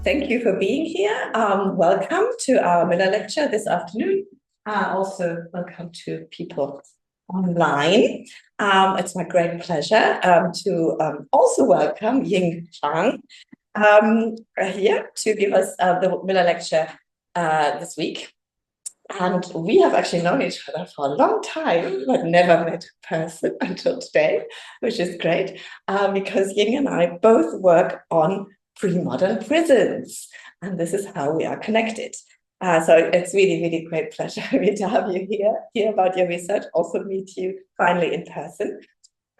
Thank you for being here. Welcome to our Miller lecture this afternoon. Also, welcome to people online. It's my great pleasure to also welcome Ying Zhang here to give us the Miller lecture this week. And we have actually known each other for a long time, but never met in person until today, which is great because Ying and I both work on pre-modern prisons, and this is how we are connected. So it's really, really great pleasure for me to have you here, hear about your research, also meet you finally in person.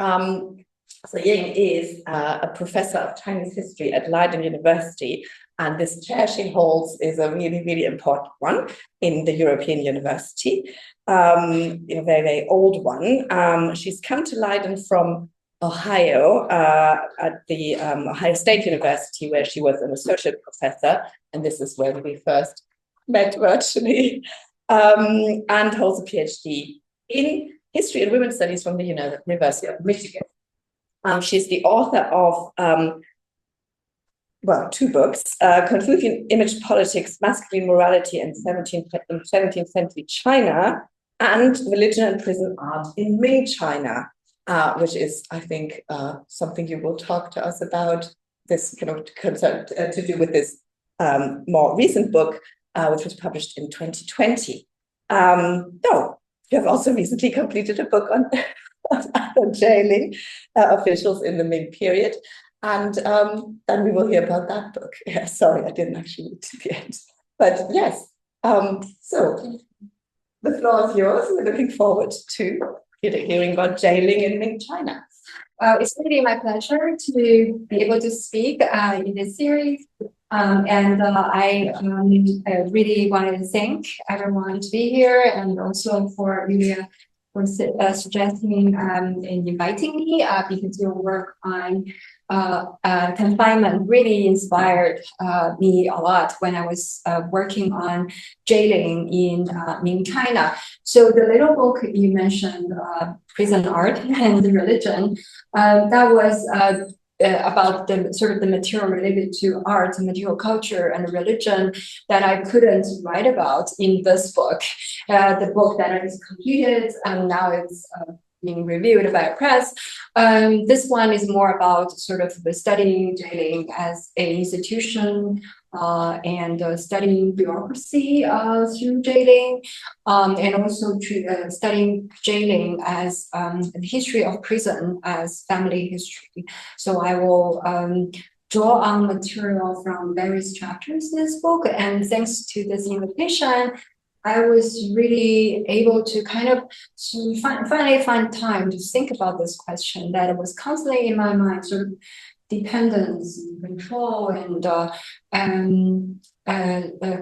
So Ying is a professor of Chinese history at Leiden University, and this chair she holds is a really, really important one in the European University, a very, very old one. She's come to Leiden from Ohio at the Ohio State University, where she was an associate professor, and this is where we first met virtually, and holds a PhD in history and women's studies from the University of Michigan. She's the author of two books, Confucian Image Politics, Masculine Morality in 17th Century China, and Religion and Prison Art in Ming China, which is, I think, something you will talk to us about, this kind of concern to do with this more recent book, which was published in 2020. No, you have also recently completed a book on jailing officials in the Ming period. And then we will hear about that book. Yeah, sorry, I didn't actually read to the end. But yes, so the floor is yours. We're looking forward to hearing about jailing in Ming China. It's really my pleasure to be able to speak in this series. I really want to thank everyone to be here, and also for Julia for suggesting and inviting me because your work on confinement really inspired me a lot when I was working on jailing in Ming China. So the little book you mentioned, Prison Art and Religion, that was about the sort of the material related to art, material culture, and religion that I couldn't write about in this book. The book that I just completed, and now it's being reviewed by a press. This one is more about sort of the studying jailing as an institution and studying bureaucracy through jailing, and also studying jailing as the history of prison as family history. So I will draw on material from various chapters in this book, and thanks to this invitation, I was really able to kind of finally find time to think about this question that was constantly in my mind, sort of dependence, control, and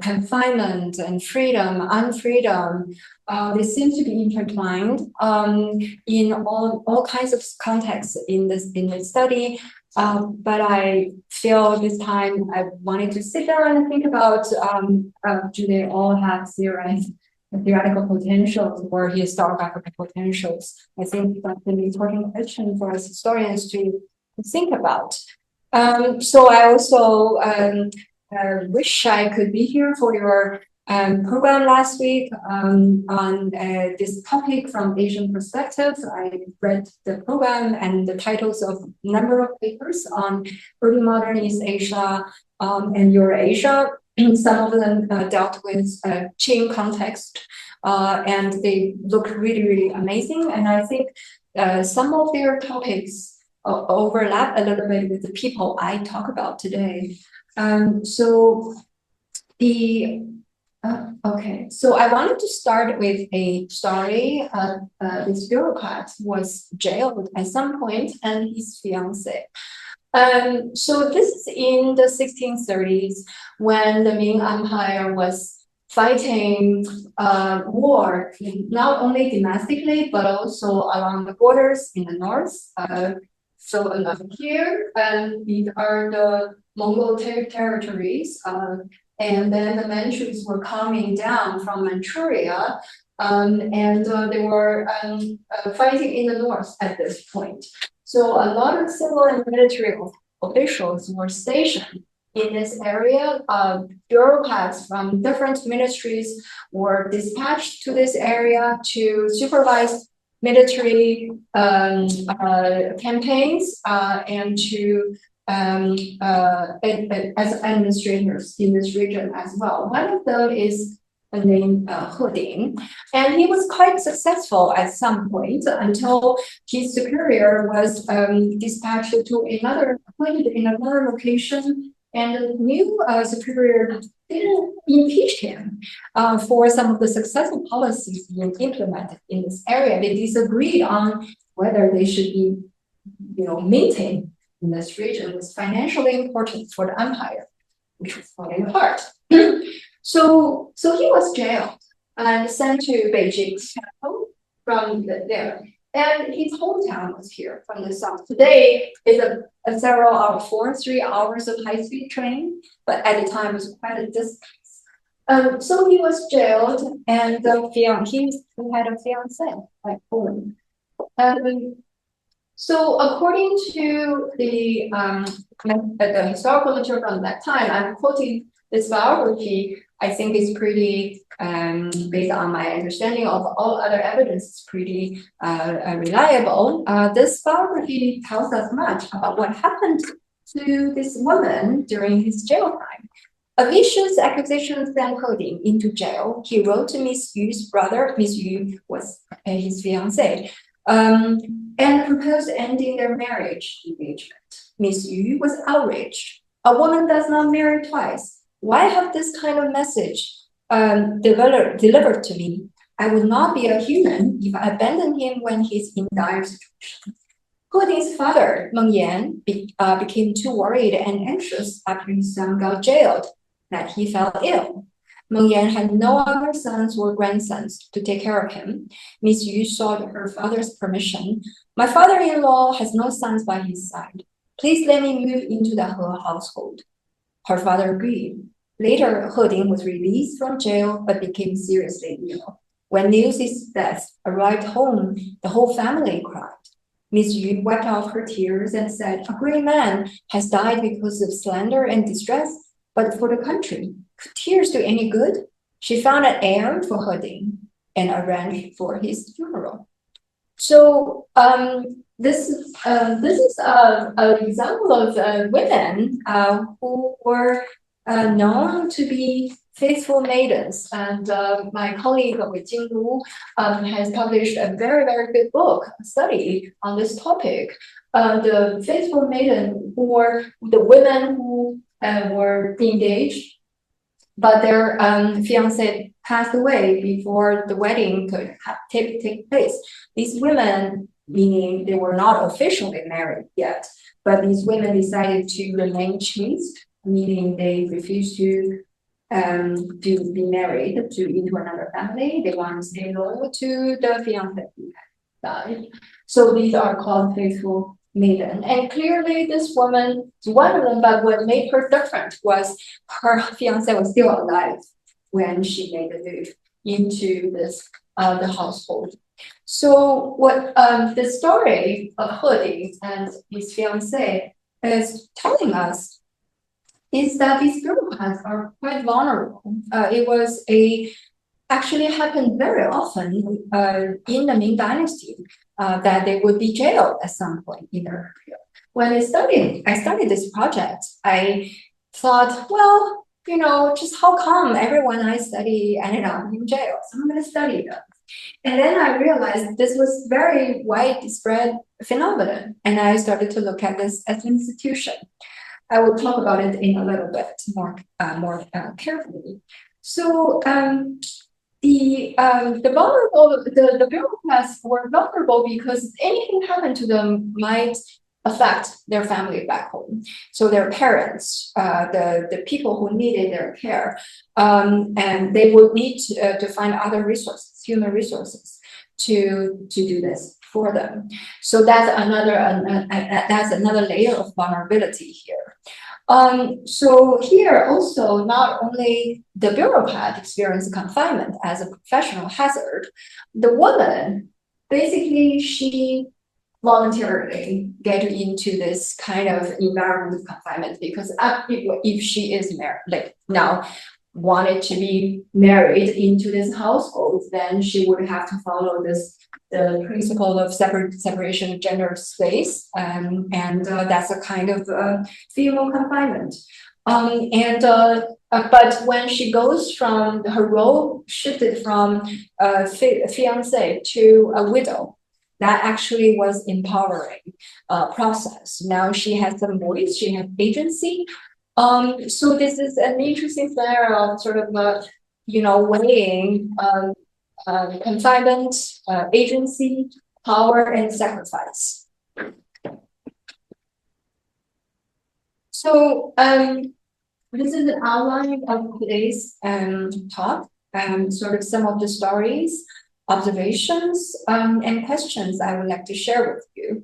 confinement and freedom, unfreedom. They seem to be intertwined in all kinds of contexts in this study. But I feel this time I wanted to sit down and think about, do they all have theoretical potentials or historiographical potentials? I think that's an important question for us historians to think about. So I also wish I could be here for your program last week on this topic from Asian perspective. I read the program and the titles of a number of papers on early modern East Asia and Eurasia. Some of them dealt with Qing context, and they look really, really amazing. And I think some of their topics overlap a little bit with the people I talk about today. So I wanted to start with a story. This bureaucrat was jailed at some point, and his fiancée. So this is in the 1630s when the Ming Empire was fighting war, not only domestically, but also along the borders in the north. So here, these are the Mongol territories. And then the Manchus were coming down from Manchuria, and they were fighting in the north at this point. So a lot of civil and military officials were stationed in this area. Bureaucrats from different ministries were dispatched to this area to supervise military campaigns and to as administrators in this region as well. One of them is named He Ding, and he was quite successful at some point until his superior was dispatched to another appointed in another location, and the new superior didn't impeach him for some of the successful policies being implemented in this area. They disagreed on whether they should be, maintained in this region. It was financially important for the empire, which was falling apart. So he was jailed and sent to Beijing from there. And his hometown was here from the south. Today is a 3 hours of high-speed train, but at the time it was quite a distance. So he was jailed, and he had a fiancée, like Poland. So according to the historical material from that time, I'm quoting this biography. I think it's pretty, based on my understanding of all other evidence, it's pretty reliable. This biography tells us much about what happened to this woman during his jail time. A vicious accusation sent He Ding into jail. He wrote to Miss Yu's brother. Miss Yu was his fiancée, and proposed ending their marriage engagement. Miss Yu was outraged. A woman does not marry twice. Why have this kind of message delivered to me? I would not be a human if I abandoned him when he's in dire situation. He Ding's father, Meng Yan, became too worried and anxious after his son got jailed that he fell ill. Meng Yan had no other sons or grandsons to take care of him. Miss Yu sought her father's permission. My father-in-law has no sons by his side. Please let me move into the He household. Her father agreed. Later, He Ding was released from jail but became seriously ill. When news of his death arrived home, the whole family cried. Miss Yu wiped off her tears and said, "A great man has died because of slander and distress, but for the country, could tears do any good?" She found an heir for He Ding and arranged for his funeral. So this is an example of women who were known to be faithful maidens. And my colleague Jing Zhang has published a very, very good book, study on this topic. The faithful maiden were the women who were engaged, but their fiancé passed away before the wedding could take place. These women, meaning they were not officially married yet, but these women decided to remain chaste, meaning they refused to be married into another family. They want to stay loyal to the fiancé who had died. So these are called faithful maiden. And clearly this woman is one of them, but what made her different was her fiancé was still alive when she made the move into this the household. So what the story of He Ding and his fiancée is telling us is that these bureaucrats are quite vulnerable. Actually happened very often in the Ming Dynasty that they would be jailed at some point in their career. When I studied this project, I thought, well, just how come everyone I study ended up in jail? So I'm going to study them. And then I realized this was very widespread phenomenon, and I started to look at this as an institution. I will talk about it in a little bit more carefully. So the bureaucrats were vulnerable because anything happened to them might affect their family back home. So their parents, the people who needed their care, and they would need to find other resources, human resources, to do this for them. So that's another layer of vulnerability here. So here also, not only the bureaucrat experienced confinement as a professional hazard, the woman, basically she voluntarily get into this kind of environment of confinement, because if she is married, like now wanted to be married into this household, then she would have to follow the principle of separation of gender space, and that's a kind of female confinement. But when she goes from her role shifted from fiance to a widow, that actually was empowering process. Now she has some voice, she has agency. So this is an interesting scenario of sort of weighing confinement, agency, power, and sacrifice. So this is an outline of today's talk, sort of some of the stories, observations, and questions I would like to share with you.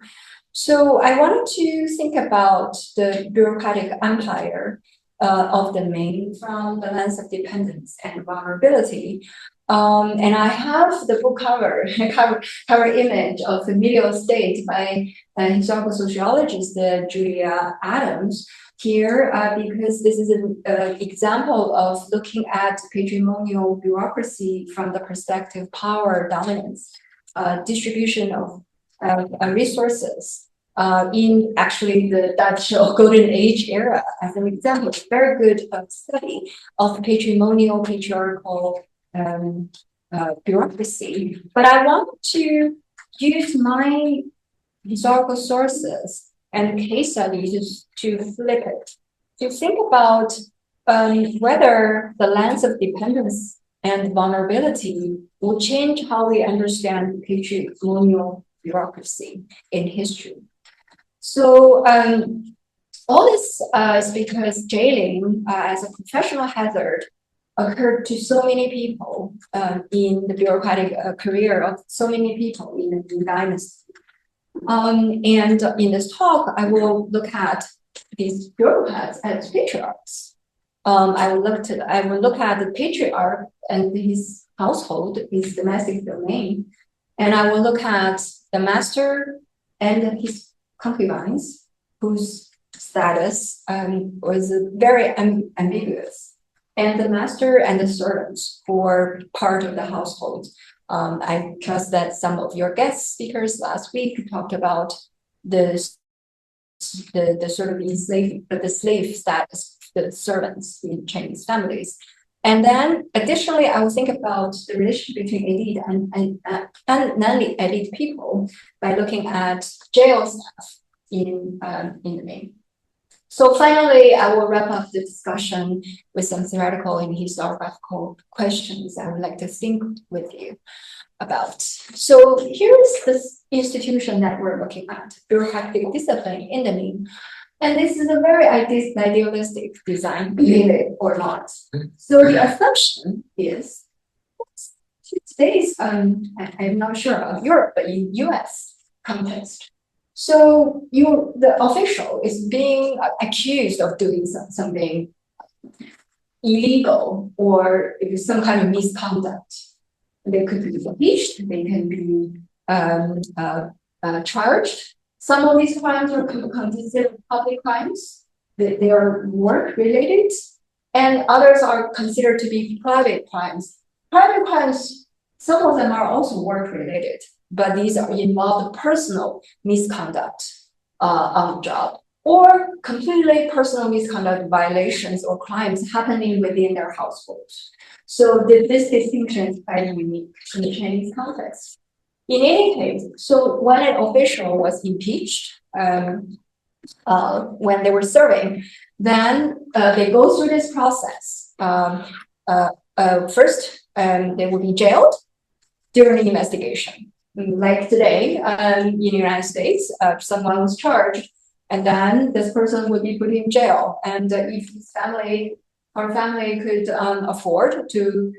So I wanted to think about the bureaucratic empire of the Ming from the lens of dependence and vulnerability. And I have the book cover image of Familial State by historical sociologist Julia Adams here, because this is an example of looking at patrimonial bureaucracy from the perspective of power dominance, distribution of resources in actually the Dutch Golden Age era as an example. It's very good study of patrimonial, patriarchal bureaucracy. But I want to use my historical sources and case studies to flip it, to think about whether the lens of dependence and vulnerability will change how we understand patrimonial bureaucracy in history. So all this is because jailing as a professional hazard occurred to so many people in the bureaucratic career of so many people in the Ming Dynasty. And in this talk, I will look at these bureaucrats as patriarchs. I will look at the patriarch and his household, his domestic domain, and I will look at the master and his concubines, whose status was very ambiguous, and the master and the servants who were part of the household. I trust that some of your guest speakers last week talked about the sort of the slave status, the servants in Chinese families. And then additionally, I will think about the relationship between elite and non-elite people by looking at jail staff in the Ming. So finally, I will wrap up the discussion with some theoretical and historiographical questions I would like to think with you about. So here is this institution that we're looking at, bureaucratic discipline in the Ming. And this is a very idealistic design, believe it or not. So the assumption is, today's, I'm not sure of Europe, but in US context. So the official is being accused of doing something illegal or some kind of misconduct. They could be impeached, they can be charged. Some of these crimes are considered public crimes. They are work-related, and others are considered to be private crimes. Private crimes, some of them are also work-related, but these are involved personal misconduct on the job, or completely personal misconduct violations or crimes happening within their households. So this distinction is quite unique in the Chinese context. In any case, so when an official was impeached, when they were serving, then they go through this process. First, they will be jailed during the investigation. Like today, in the United States, someone was charged, and then this person would be put in jail. And if his family or family could afford to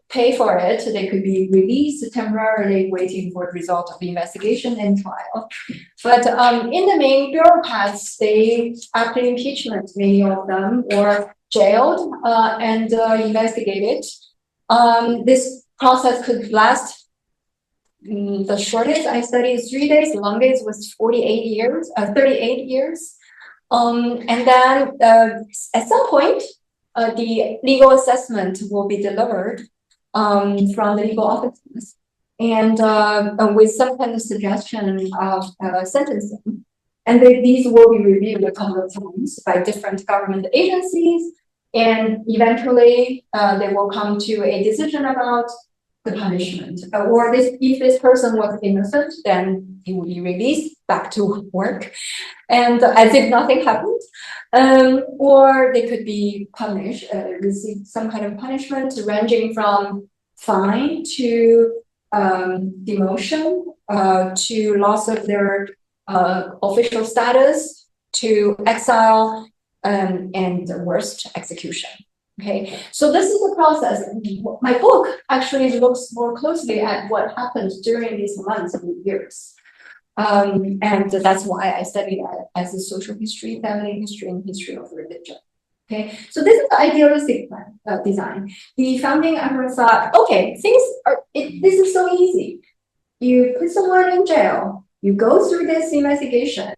pay for it, they could be released temporarily, waiting for the result of the investigation and trial. But in the Ming, bureaucrats, they after impeachment, many of them were jailed and investigated. This process could last the shortest I studied is 3 days, the longest was 48 years, 38 years. And then at some point, the legal assessment will be delivered from the legal offices, and with some kind of suggestion of sentencing. And these will be reviewed a couple of times by different government agencies, and eventually they will come to a decision about the punishment. Or if this person was innocent, then he will be released back to work, and as if nothing happened. Or they could be punished, receive some kind of punishment ranging from fine to demotion, to loss of their official status, to exile, and the worst, execution. Okay, so this is the process. My book actually looks more closely at what happened during these months and years. And that's why I studied as a social history, family history, and history of religion. Okay, so this is the idealistic design. The founding emperor thought, okay, this is so easy. You put someone in jail, you go through this investigation,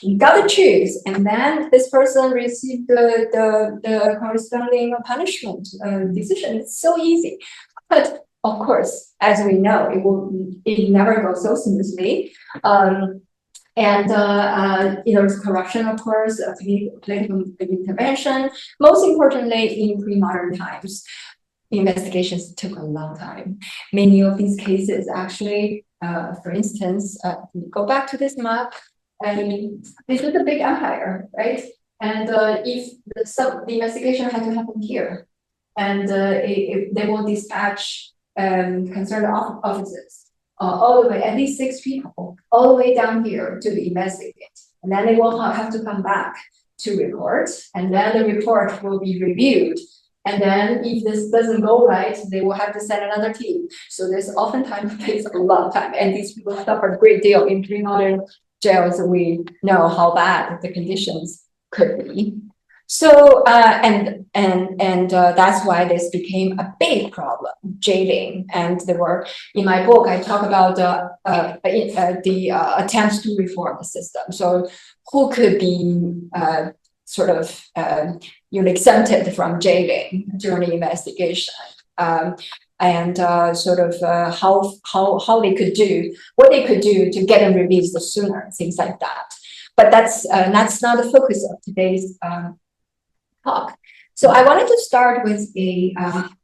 you gotta choose, and then this person received the corresponding punishment decision. It's so easy. But of course, as we know, it never goes so smoothly. There's corruption, of course, political intervention. Most importantly, in pre-modern times, investigations took a long time. Many of these cases actually, for instance, go back to this map, and this is a big empire, right? And if the investigation had to happen here, and they will dispatch concerned officers all the way, at least 6 people, all the way down here to investigate. And then they will have to come back to report, and then the report will be reviewed. And then if this doesn't go right, they will have to send another team. So this oftentimes takes a long time, and these people suffer a great deal in pre-modern jails. We know how bad the conditions could be. So that's why this became a big problem, jailing. And there were, in my book, I talk about the attempts to reform the system. So who could be exempted from jailing during the investigation, and how they could do what they could do to get them released sooner, things like that. But that's not the focus of today's talk. So I wanted to start with a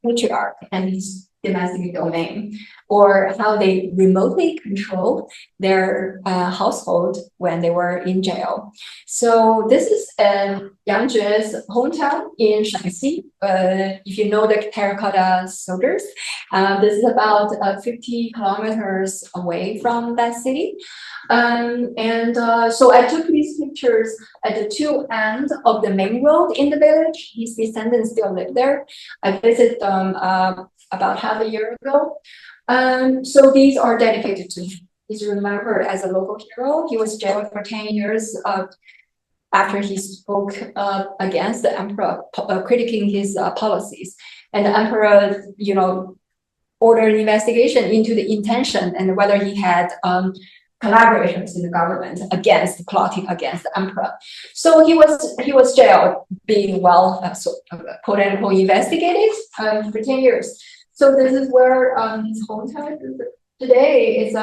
patriarch and his domestic domain, or how they remotely control their household when they were in jail. So this is Yang Jue's hometown in Shanxi. If you know the terracotta soldiers, this is about 50 kilometers away from that city. So I took these pictures at the 2 ends of the main road in the village. His descendants still live there. I visited them about half a year ago. So these are dedicated to him. He's remembered as a local hero. He was jailed for 10 years after he spoke against the emperor, critiquing his policies. And the emperor, ordered an investigation into the intention and whether he had collaborators in the government plotting against the emperor. So he was jailed, being quote unquote investigated for 10 years. So this is where his hometown today is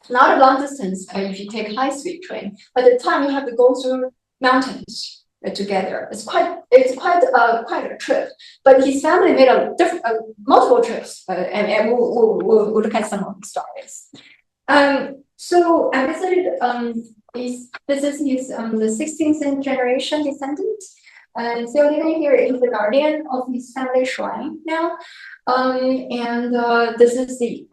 not a long distance if you take high-speed train. By the time you have to go through mountains together, it's quite a trip. But his family made multiple trips, and we'll look at some of the stories. So I visited this is his the 16th generation descendant. And so living here is the guardian of his family shrine now. This is the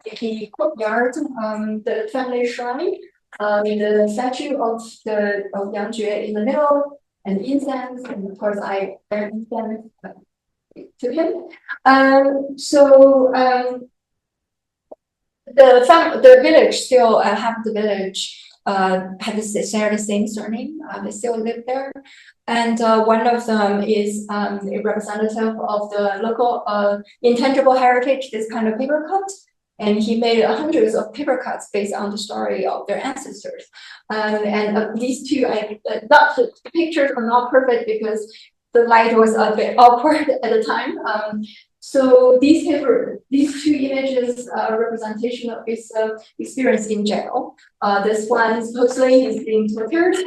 courtyard, the family shrine, the statue of Yang Jue in the middle, and incense, and of course I bear incense to him. The village still half the village share the same surname. They still live there, and one of them is a representative of the local intangible heritage. This kind of paper cut and he made hundreds of paper cuts based on the story of their ancestors. These two, not the pictures are not perfect because the light was a bit awkward at the time. So these two images are representation of his experience in jail. This one supposedly he's being tortured,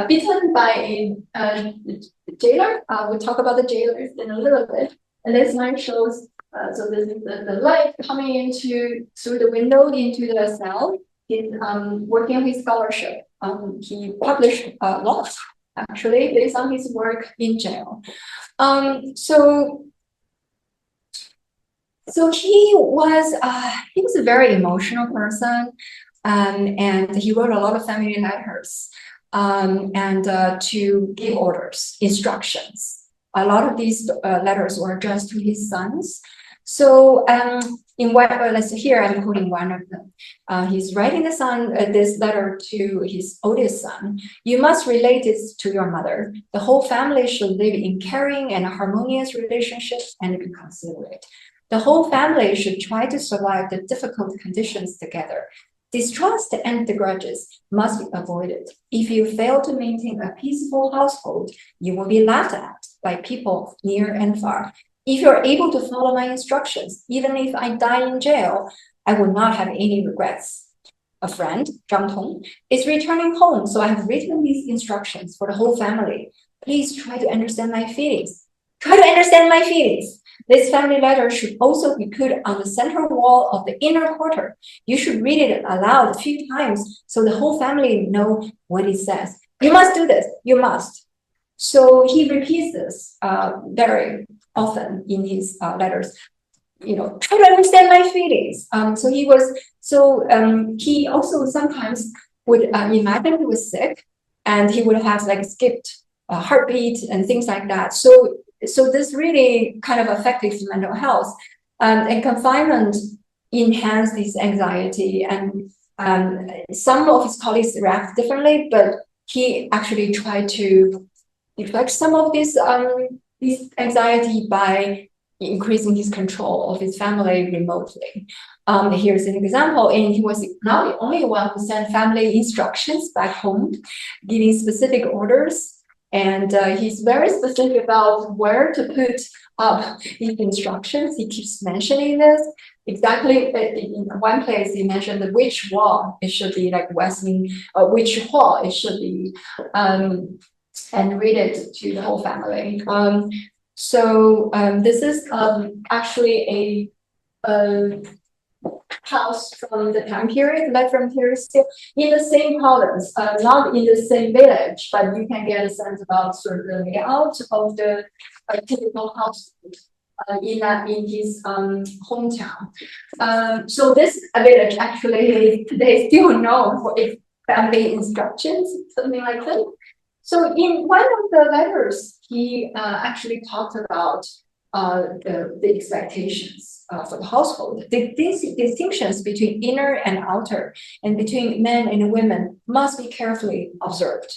beaten by a jailer. We'll talk about the jailers in a little bit. And this one shows, so this is the light coming through the window into the cell. He's working on his scholarship. He published lots, actually, based on his work in jail. So he was a very emotional person, and he wrote a lot of family letters, to give orders, instructions. A lot of these letters were addressed to his sons. So in one, here I'm quoting one of them. He's writing this letter to his oldest son. You must relate this to your mother. The whole family should live in caring and harmonious relationships and be considerate. The whole family should try to survive the difficult conditions together. Distrust and the grudges must be avoided. If you fail to maintain a peaceful household, you will be laughed at by people near and far. If you're able to follow my instructions, even if I die in jail, I will not have any regrets. A friend, Zhang Tong, is returning home, so I have written these instructions for the whole family. Please try to understand my feelings. Try to understand my feelings. This family letter should also be put on the central wall of the inner quarter. You should read it aloud a few times so the whole family know what it says. You must do this. You must. So he repeats this very often in his letters. Try to understand my feelings. He also sometimes would imagine he was sick, and he would have skipped heartbeat and things like that. So this really kind of affected his mental health, and confinement enhanced this anxiety. And some of his colleagues react differently, but he actually tried to deflect some of this anxiety by increasing his control of his family remotely. Here's an example, and he was not the only one who sent family instructions back home, giving specific orders. And he's very specific about where to put up these instructions. He keeps mentioning this. Exactly in one place, he mentioned which wall it should be, like West Wing, which hall it should be, and read it to the whole family. This is actually a house from the time period, still in the same province, not in the same village, but you can get a sense about sort of the layout of the typical house in his hometown. So this village actually today still known for its family instructions, something like that. So in one of the letters, he actually talked about the expectations for the household. These distinctions between inner and outer, and between men and women, must be carefully observed.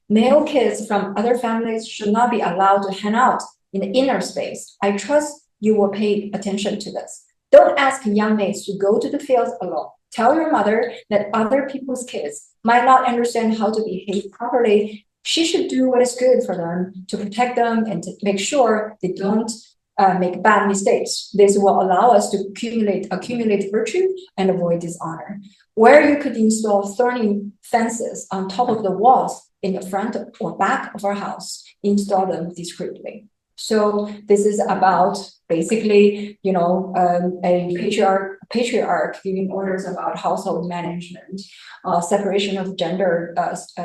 Male kids from other families should not be allowed to hang out in the inner space. I trust you will pay attention to this. Don't ask young maids to go to the fields alone. Tell your mother that other people's kids might not understand how to behave properly. She should do what is good for them, to protect them and to make sure they don't make bad mistakes. This will allow us to accumulate virtue and avoid dishonor. Where you could install thorny fences on top of the walls in the front or back of our house, install them discreetly. So this is about basically, a patriarch giving orders about household management, separation of gender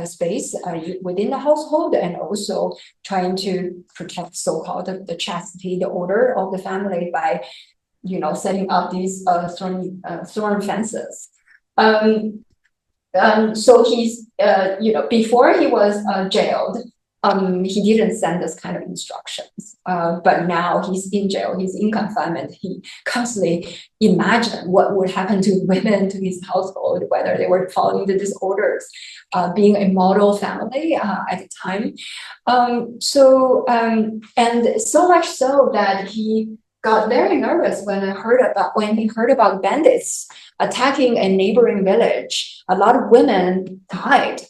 space within the household, and also trying to protect so-called the chastity, the order of the family by, setting up these thorn fences. So he's, before he was jailed, he didn't send this kind of instructions, but now he's in jail, he's in confinement. He constantly imagined what would happen to women, to his household, whether they were following the disorders, being a model family at the time. And so much so that he got very nervous when he heard about bandits attacking a neighboring village. A lot of women died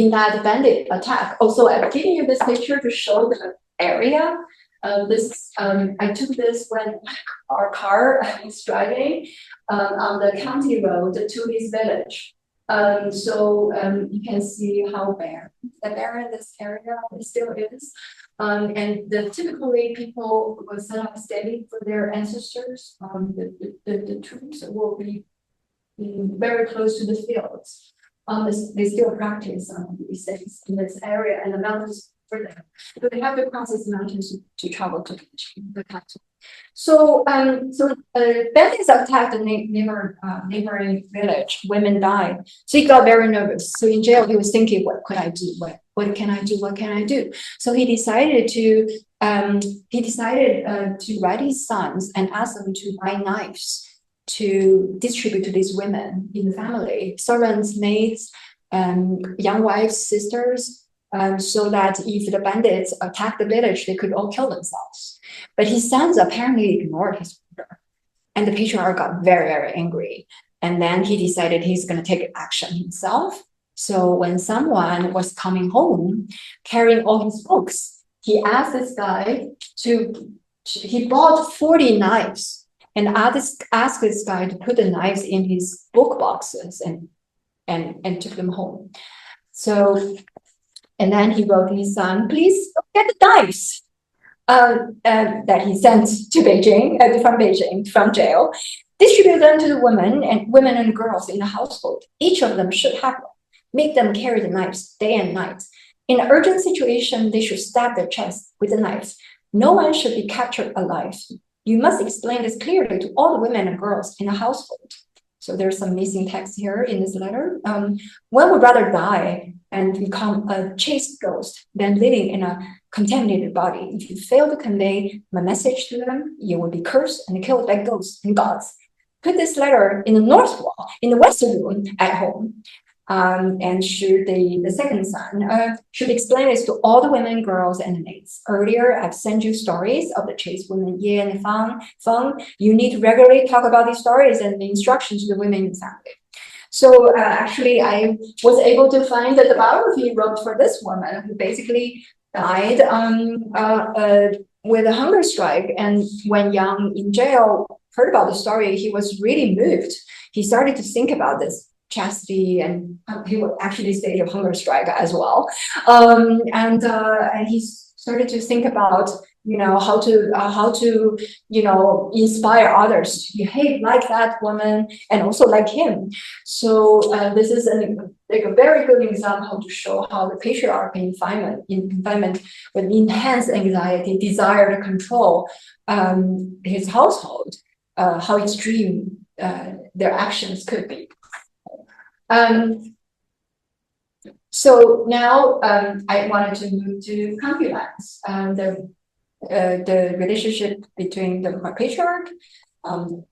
in that bandit attack. Also, I'm giving you this picture to show the area. I took this when our car was driving on the county road to this village. You can see how barren this area still is. And typically people will set up standing for their ancestors. The troops will be very close to the fields. They still practice these things in this area, and the mountains for them. So they have to cross these mountains to travel to the capital. Bandits attacked the neighboring village. Women died. So he got very nervous. So in jail, he was thinking, what could I do? What can I do? What can I do? So he decided to write his sons and ask them to buy knives to distribute to these women in the family, servants, maids, young wives, sisters, so that if the bandits attack the village, they could all kill themselves. But his sons apparently ignored his order, and the patriarch got very, very angry. And then he decided he's going to take action himself. So when someone was coming home carrying all his books, he asked this guy he bought 40 knives and asked this guy to put the knives in his book boxes and took them home. And then he wrote to his son, please get the knives that he sent to Beijing, from jail. Distribute them to the women and girls in the household. Each of them should have one. Make them carry the knives day and night. In an urgent situation, they should stab their chest with the knives. No one should be captured alive. You must explain this clearly to all the women and girls in the household. So there's some missing text here in this letter. One would rather die and become a chaste ghost than living in a contaminated body. If you fail to convey my message to them, you will be cursed and killed by ghosts and gods. Put this letter in the north wall, in the western room at home. And should the second son should explain this to all the women, girls, and maids. Earlier, I've sent you stories of the chaste women Ye and Feng. You need to regularly talk about these stories and the instructions to the women in the family. So actually, I was able to find that the biography wrote for this woman who basically died with a hunger strike. And when Yang in jail heard about the story, he was really moved. He started to think about this chastity, and he would actually stage of hunger strike as well. And he started to think about, how to inspire others to behave like that woman and also like him. So this is a very good example to show how the patriarch in confinement with intense anxiety, desire to control his household, how extreme their actions could be. So now I wanted to move to concubines, the relationship between the patriarch and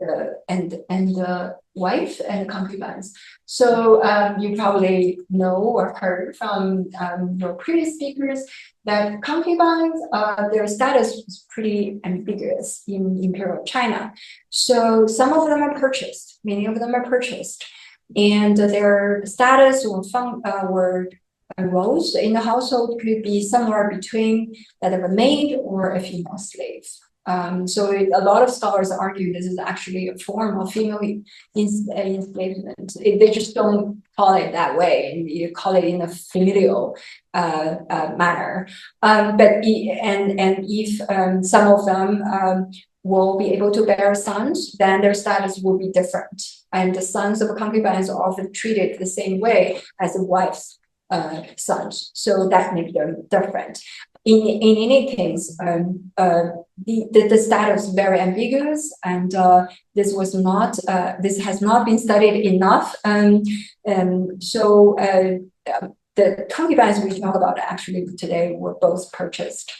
the wife and concubines. So you probably know or heard from your previous speakers that concubines, their status was pretty ambiguous in imperial China. So some of them are purchased, many of them are purchased. And their status or roles in the household could be somewhere between that of a maid or a female slave. So a lot of scholars argue this is actually a form of female enslavement. They just don't call it that way. You call it in a familial manner. If some of them will be able to bear sons, then their status will be different. And the sons of concubines are often treated the same way as the wife's sons. So that makes them different. In any case, the status is very ambiguous, and this has not been studied enough. So the concubines we talk about actually today were both purchased.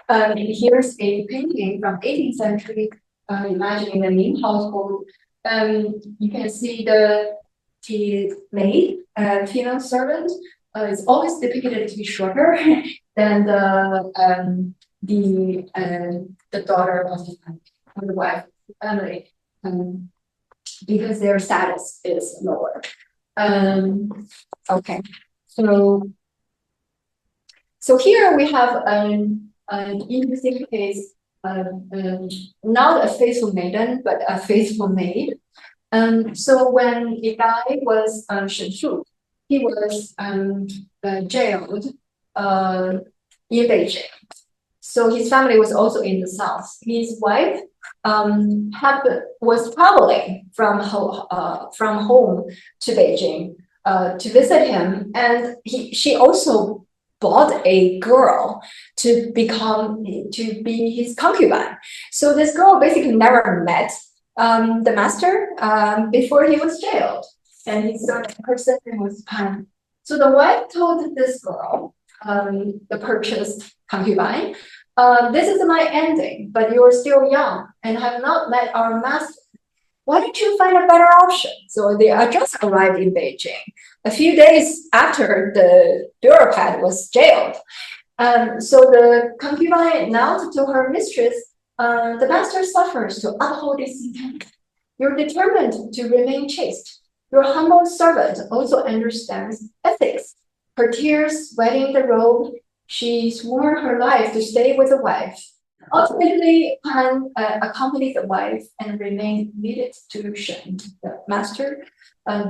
Here's a painting from 18th century, imagining the Ming household. You can see the maid, female servant, is always depicted to be shorter than the daughter of the family. of the wife family, because their status is lower. Okay, so here we have an interesting case of not a faithful maiden, but a faithful maid. So when a guy was Shen Shu, he was jailed in Beijing. So his family was also in the south. His wife was traveling from home to Beijing to visit him, and she also bought a girl to be his concubine. So this girl basically never met the master before he was jailed, and her name was Pan. So the wife told this girl, the purchased concubine, this is my ending, but you're still young and have not met our master. Why don't you find a better option? So they just arrived in Beijing a few days after the bureaucrat was jailed. So the concubine announced to her mistress, the master suffers to uphold his intent. You're determined to remain chaste. Your humble servant also understands ethics. Her tears wetting the robe, she swore her life to stay with the wife. Ultimately, Han accompanied the wife and remained committed to Shen, the master,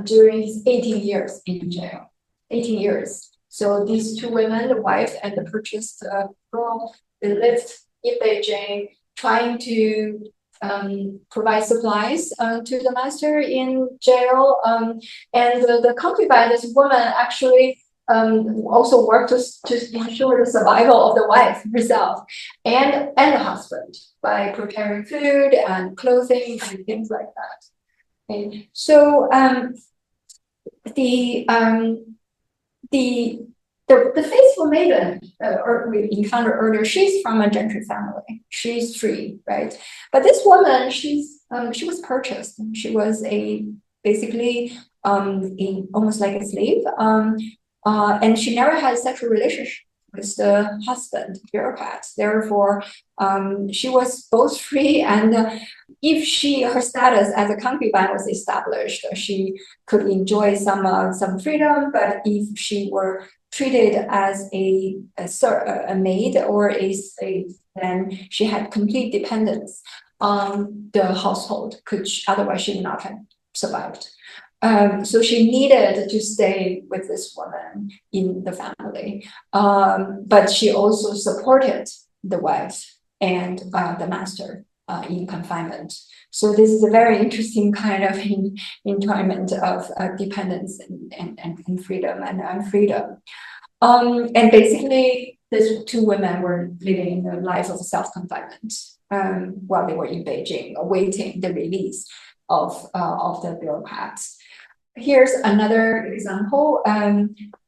during his 18 years in jail. 18 years. So these two women, the wife and the purchased girl, they lived in Beijing, trying to provide supplies to the master in jail. And the concubine, this woman, actually also worked to ensure the survival of the wife herself and the husband by preparing food and clothing and things like that. Okay. So the faithful maiden we encountered earlier, she's from a gentry family. She's free, right? But this woman, she was purchased. She was basically almost like a slave. And she never had a sexual relationship with the husband, bureaucrat. Therefore, she was both free and if her status as a concubine was established, she could enjoy some freedom. But if she were treated as a maid or a slave, then she had complete dependence on the household, which otherwise she would not have survived. So she needed to stay with this woman in the family, but she also supported the wife and the master in confinement. So this is a very interesting kind of entwinement of dependence and freedom and unfreedom. And basically, these two women were living a life of self-confinement while they were in Beijing, awaiting the release of the bureaucrats. Here's another example.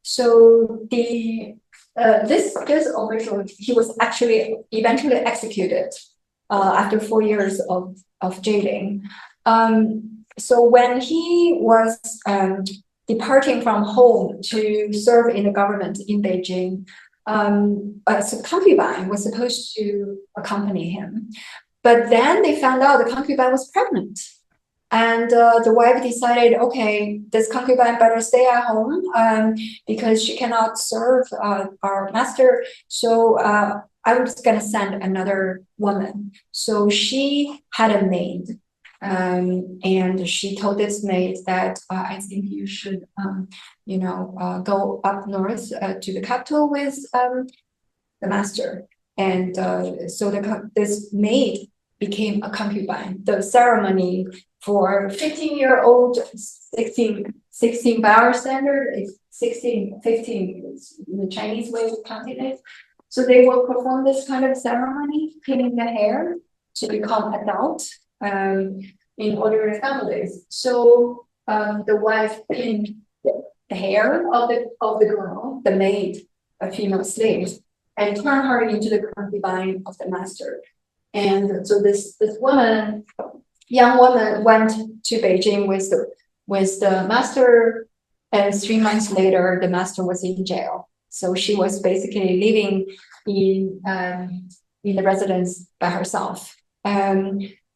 So this official, he was actually eventually executed after 4 years of jailing. So when he was departing from home to serve in the government in Beijing, a concubine was supposed to accompany him. But then they found out the concubine was pregnant. And the wife decided, okay, this concubine better stay at home because she cannot serve our master. So I'm just going to send another woman. So she had a maid. And she told this maid that I think you should, go up north to the capital with the master. And so this maid became a concubine. The ceremony for 15-year-old, 16 by our standard is 15 is the Chinese way of counting it. So they will perform this kind of ceremony, pinning the hair to become adult in ordinary families. So the wife pinned the hair of the girl, the maid, a female slave, and turned her into the concubine of the master. And so this young woman went to Beijing with the master, and 3 months later, the master was in jail. So she was basically living in the residence by herself.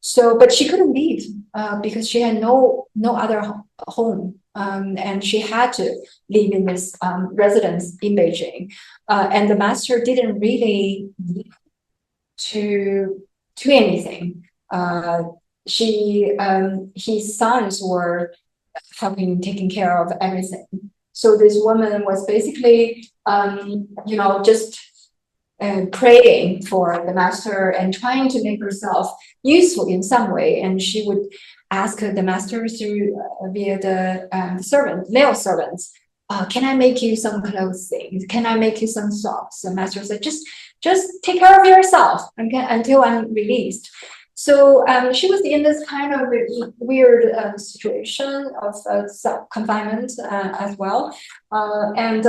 So, but she couldn't leave because she had no other home, and she had to live in this residence in Beijing. And the master didn't really to anything. His sons were helping taking care of everything. So this woman was basically, just praying for the master and trying to make herself useful in some way. And she would ask the master through via the male servants, can I make you some clothing? Can I make you some socks? The master said, just take care of yourself until I'm released. So she was in this kind of weird situation of confinement as well, and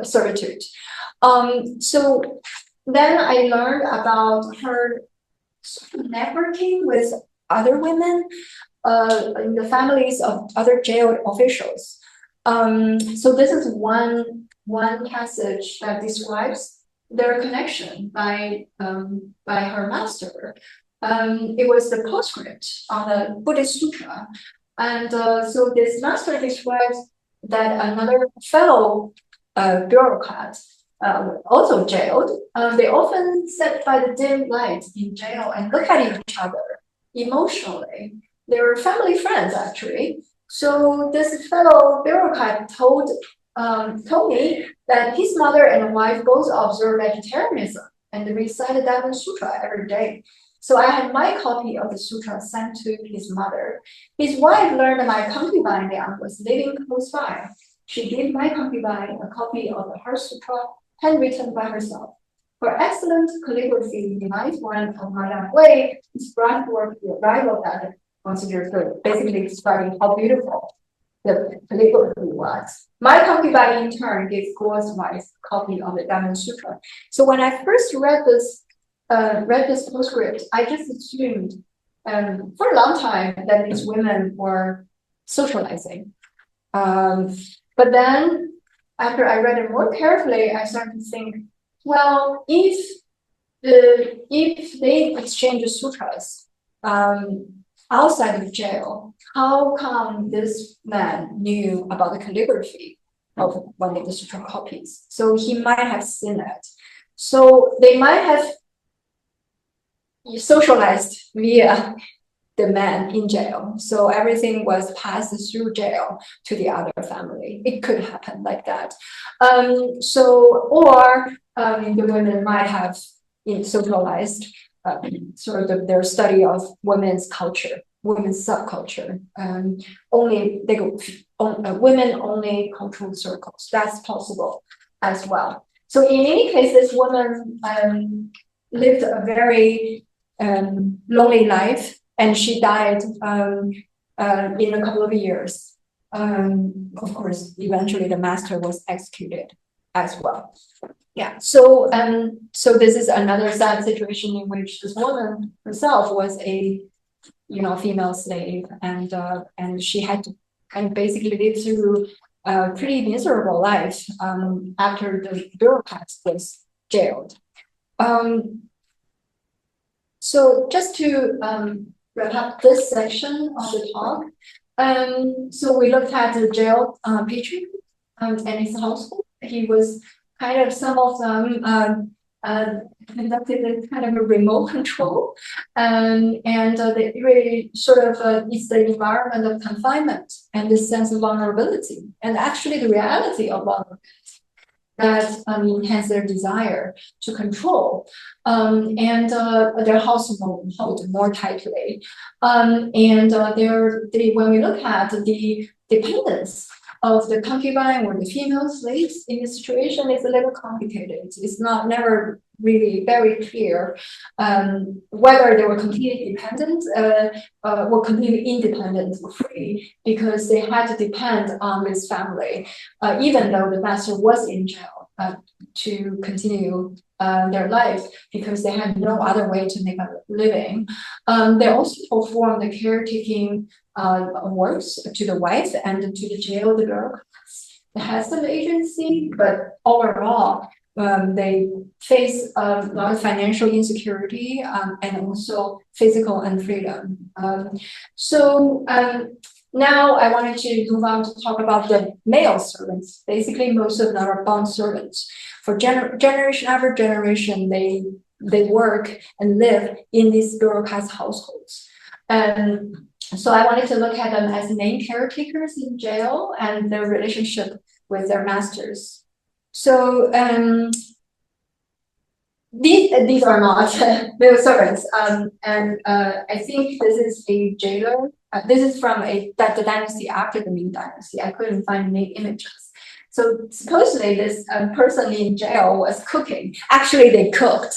servitude. So then I learned about her networking with other women in the families of other jail officials. So this is one passage that describes their connection by her master. It was the postscript on the Buddhist sutra, and so this master describes that another fellow bureaucrat, also jailed, they often sat by the dim light in jail and look at each other emotionally. They were family friends, actually. So this fellow bureaucrat told me that his mother and wife both observe vegetarianism and recite the Dhamma Sutra every day. So I had my copy of the sutra sent to his mother. His wife learned my concubine and was living close by. She gave my concubine a copy of the Heart Sutra, handwritten by herself. Her excellent calligraphy reminds one of Madame Wei, whose brought forth the arrival that considered good, basically describing how beautiful the calligraphy was. My concubine, in turn, gave Guo's wife a copy of the Dhamma Sutra. So when I first read this postscript, I just assumed for a long time that these women were socializing. But then, after I read it more carefully, I started to think, well, if they exchange sutras outside of jail, how come this man knew about the calligraphy of one of the sutra copies? So he might have seen it. So they might have socialized via the man in jail. So everything was passed through jail to the other family. It could happen like that. Or the women might have socialized sort of their study of women's culture, women's subculture. Women only cultural circles. That's possible as well. So in any case, this woman lived a very lonely life, and she died in a couple of years. Of course, eventually the master was executed as well. Yeah. So this is another sad situation in which this woman herself was a female slave, and she had to kind of basically live through a pretty miserable life after the bureaucrat was jailed. So just to wrap up this section of the talk, so we looked at the jail patriarch and his household. He was kind of, some of them conducted a kind of a remote control, and they really sort of it's the environment of confinement and the sense of vulnerability, and actually the reality of vulnerability that enhance their desire to control and their household more tightly. When we look at the dependence of the concubine or the female slaves in this situation, is a little complicated. It's never really very clear whether they were completely dependent or completely independent or free, because they had to depend on this family, even though the master was in jail, to continue their life, because they had no other way to make a living. They also performed the caretaking works to the wife and to the jail, the girl. It has some agency, but overall, they face a lot of financial insecurity and also physical unfreedom. Now I wanted to move on to talk about the male servants. Basically, most of them are bond servants. For generation after generation, they work and live in these bureaucrats' households. So I wanted to look at them as main caretakers in jail and their relationship with their masters. So these are not male servants, and I think this is a jailer. This is from the dynasty after the Ming dynasty. I couldn't find any images. So supposedly this person in jail was cooking. Actually, they cooked,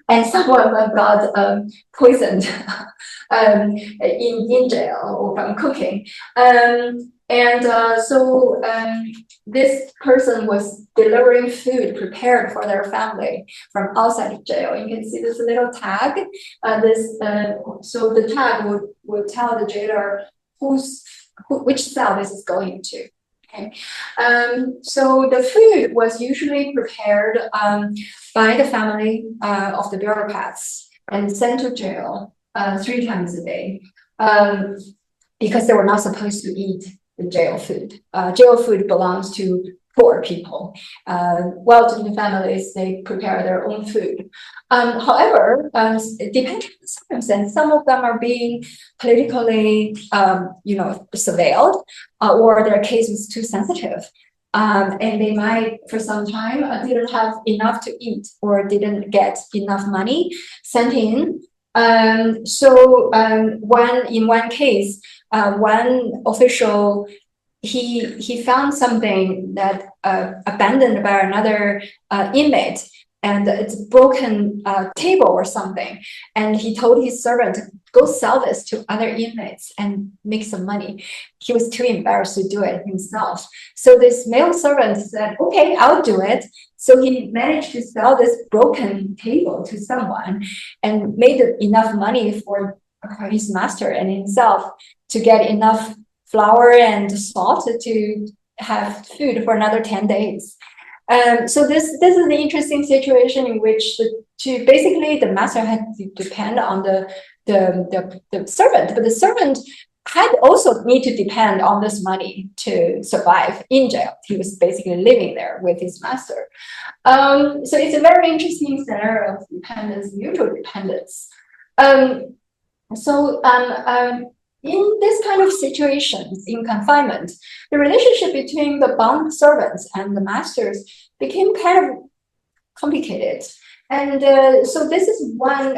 and some of them got poisoned in jail or from cooking. This person was delivering food prepared for their family from outside of jail. You can see this little tag. So the tag would tell the jailer which cell this is going to. Okay. So the food was usually prepared by the family of the bureaucrats and sent to jail 3 times a day because they were not supposed to eat the jail food. Jail food belongs to poor people. Well-to-do families, they prepare their own food. However, it depends on the circumstance. Some of them are being politically, surveilled, or their case was too sensitive. And they might, for some time, didn't have enough to eat or didn't get enough money sent in. In one case, one official, he found something that abandoned by another inmate, and it's a broken table or something. And he told his servant, go sell this to other inmates and make some money. He was too embarrassed to do it himself. So this male servant said, okay, I'll do it. So he managed to sell this broken table to someone and made enough money for his master and himself to get enough flour and salt to have food for another 10 days. So this is an interesting situation in which basically the master had to depend on the servant, but the servant had also need to depend on this money to survive in jail. He was basically living there with his master. So it's a very interesting scenario of dependence, mutual dependence. In this kind of situations, in confinement, the relationship between the bond servants and the masters became kind of complicated. And so this is one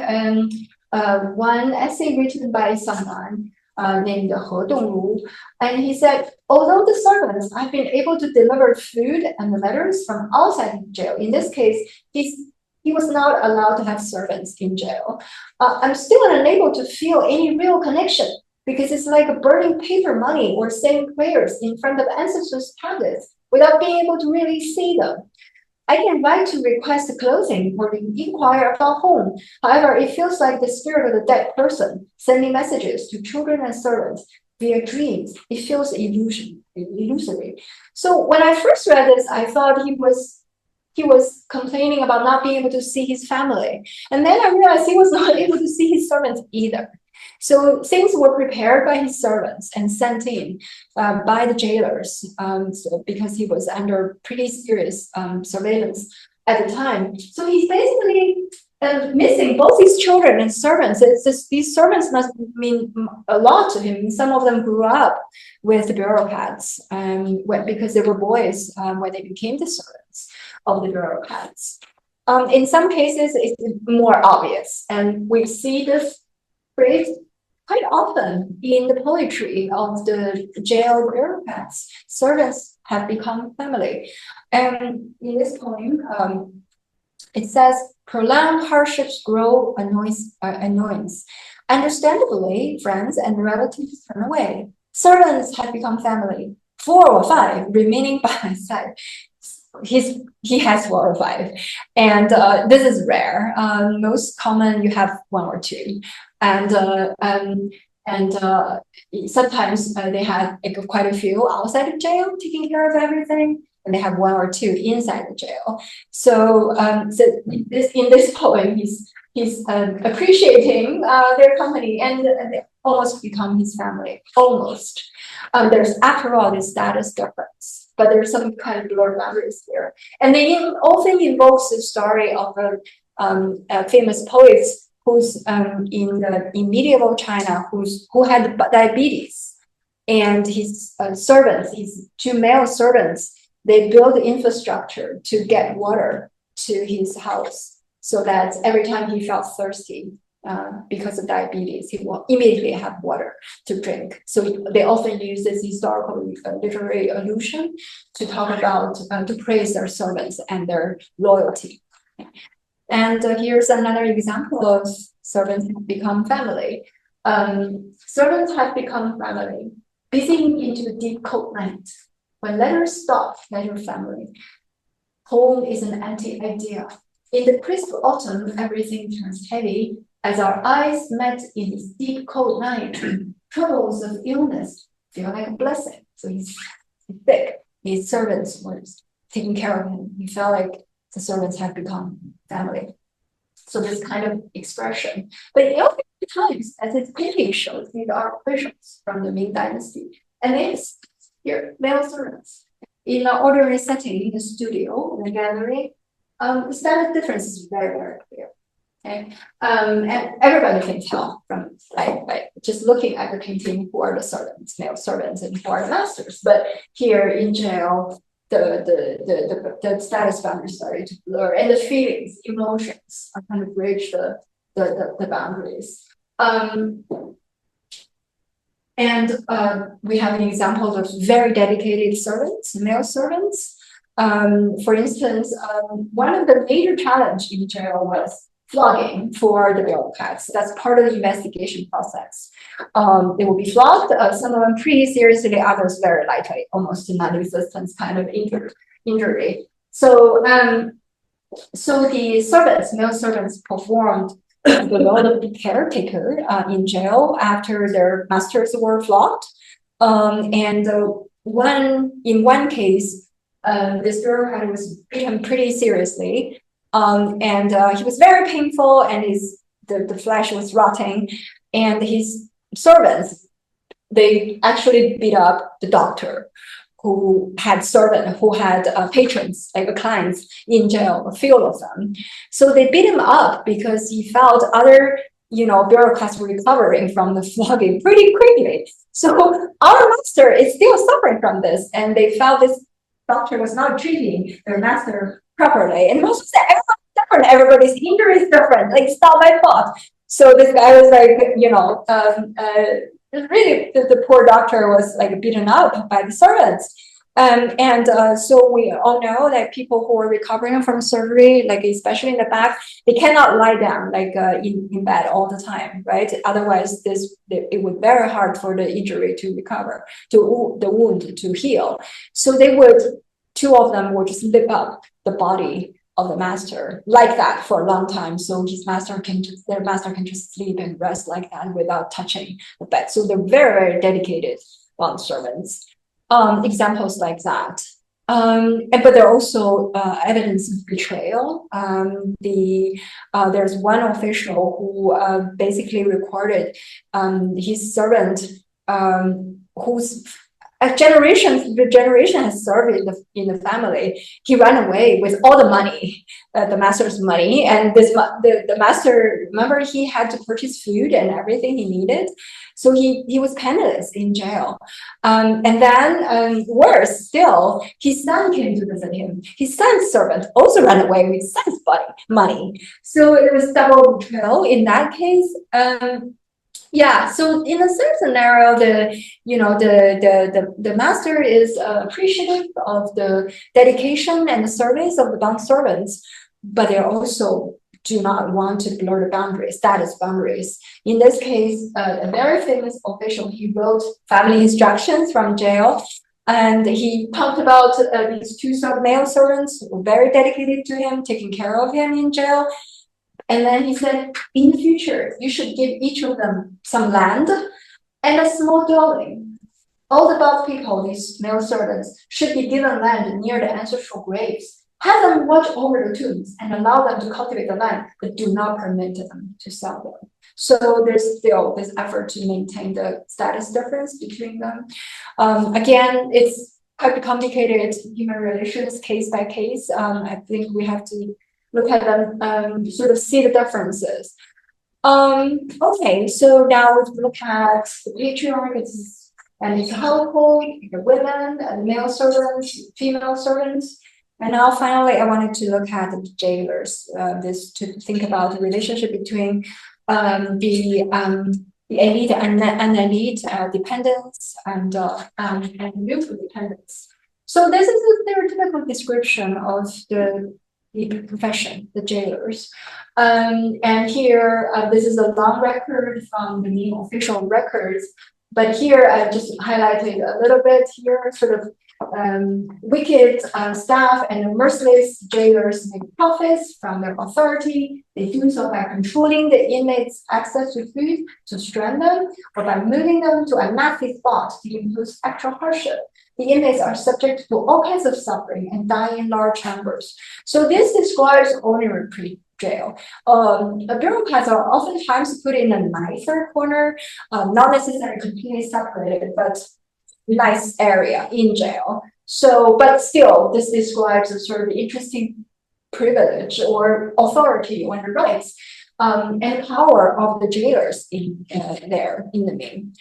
essay written by someone named He Dongru, and he said, although the servants have been able to deliver food and letters from outside jail, in this case, he was not allowed to have servants in jail. I'm still unable to feel any real connection, because it's like burning paper money or saying prayers in front of ancestors' tablets without being able to really see them. I can write to request clothing or inquire about home. However, it feels like the spirit of the dead person sending messages to children and servants via dreams. It feels illusory. So when I first read this, I thought he was complaining about not being able to see his family. And then I realized he was not able to see his servants either. So things were prepared by his servants and sent in by the jailers because he was under pretty serious surveillance at the time. So he's basically missing both his children and servants. These servants must mean a lot to him. Some of them grew up with the bureaucrats because they were boys when they became the servants of the bureaucrats. In some cases, it's more obvious, and we see this phrase quite often in the poetry of the jail bureaucrats. Servants have become family. And in this poem, it says, prolonged hardships grow annoyance. Understandably, friends and relatives turn away. Servants have become family. 4 or 5 remaining by my side. He has 4 or 5, and this is rare. Most common, you have 1 or 2, and sometimes they had quite a few outside of jail taking care of everything. and they have one or two inside the jail. So, in this poem, he's appreciating their company, and they almost become his family. Almost. There's, after all, this status difference, but there's some kind of blurred boundaries here, and they often invokes the story of a famous poet who's in medieval China who had diabetes. And his servants, his two male servants, they built infrastructure to get water to his house, so that every time he felt thirsty because of diabetes, he will immediately have water to drink. So they often use this historical literary allusion to talk about, to praise their servants and their loyalty. And here's another example of servants have become family. Servants have become family. Busy into deep cold night, when letters stop, letter family. Home is an empty idea. In the crisp autumn, everything turns heavy. As our eyes met in this deep cold night, troubles of illness feel like a blessing. So he's sick. His servants were taking care of him. He felt like the servants had become family. So this kind of expression. But in early times, as its painting shows, these are officials from the Ming Dynasty. And it's here, male servants. In an ordinary setting, in a studio, in a gallery, the status difference is very, very clear. Okay? And everybody can tell from by just looking at the painting who are the servants, male servants, and who are the masters. But here in jail, the status boundaries started to blur, and the feelings, emotions are kind of bridge the boundaries. We have an example of very dedicated servants, male servants. For instance, one of the major challenge in jail was flogging for the bureaucrats. That's part of the investigation process. They will be flogged, some of them pretty seriously, others very lightly, almost non-existent kind of injury. So the servants, male servants, performed the role of the caretaker in jail after their masters were flogged. In one case, this bureaucrat was beaten pretty seriously. He was very painful, and the flesh was rotting, and his servants, they actually beat up the doctor who had patrons, like clients in jail, a few of them. So they beat him up because he felt other, bureaucrats were recovering from the flogging pretty quickly. So our master is still suffering from this, and they felt this doctor was not treating their master properly. And most said, everybody's different, everybody's injury is different, like it's not my fault. So this guy was like, really, the poor doctor was like beaten up by the servants. So we all know that people who are recovering from surgery, like especially in the back, they cannot lie down like in bed all the time, right? Otherwise, it would be very hard for the injury to recover, the wound to heal. So two of them would just lift up the body of the master like that for a long time, so their master can just sleep and rest like that without touching the bed. So they're very, very dedicated bond servants. Examples like that. But there are also evidence of betrayal. There's one official who basically recorded his servant who's the generation has served in the family. He ran away with all the money, the master's money, and the master, remember, he had to purchase food and everything he needed, so he was penniless in jail. And then worse still, his son came to visit him. His son's servant also ran away with his son's money. So it was double betrayal in that case. Yeah, so in a certain scenario, the master is appreciative of the dedication and the service of the bond servants, but they also do not want to blur the boundaries, status boundaries. In this case, a very famous official, he wrote family instructions from jail, and he talked about these two male servants who were very dedicated to him, taking care of him in jail. And then he said, in the future, you should give each of them some land and a small dwelling. All the above people, these male servants, should be given land near the ancestral graves. Have them watch over the tombs and allow them to cultivate the land, but do not permit them to sell them. So there's still this effort to maintain the status difference between them. Again, it's quite complicated human relations case by case. I think we have to look at them, sort of see the differences. Okay, so now we look at the patriarch and its household, the women, and male servants, female servants. And now finally, I wanted to look at the jailers, this to think about the relationship between the elite and unelite dependents and neutral dependents. So this is a stereotypical description of the profession, the jailers. And here, this is a long record from the Ming official records. But here, I just highlighted a little bit here, sort of wicked staff and merciless jailers make profits from their authority. They do so by controlling the inmates' access to food, to strand them, or by moving them to a nasty spot to impose actual hardship. The inmates are subject to all kinds of suffering and die in large numbers. So this describes ordinary jail. Bureaucrats are oftentimes put in a nicer corner, not necessarily completely separated, but nice area in jail. So, but still, this describes a sort of interesting privilege or authority or rights and power of the jailers in there in the Ming.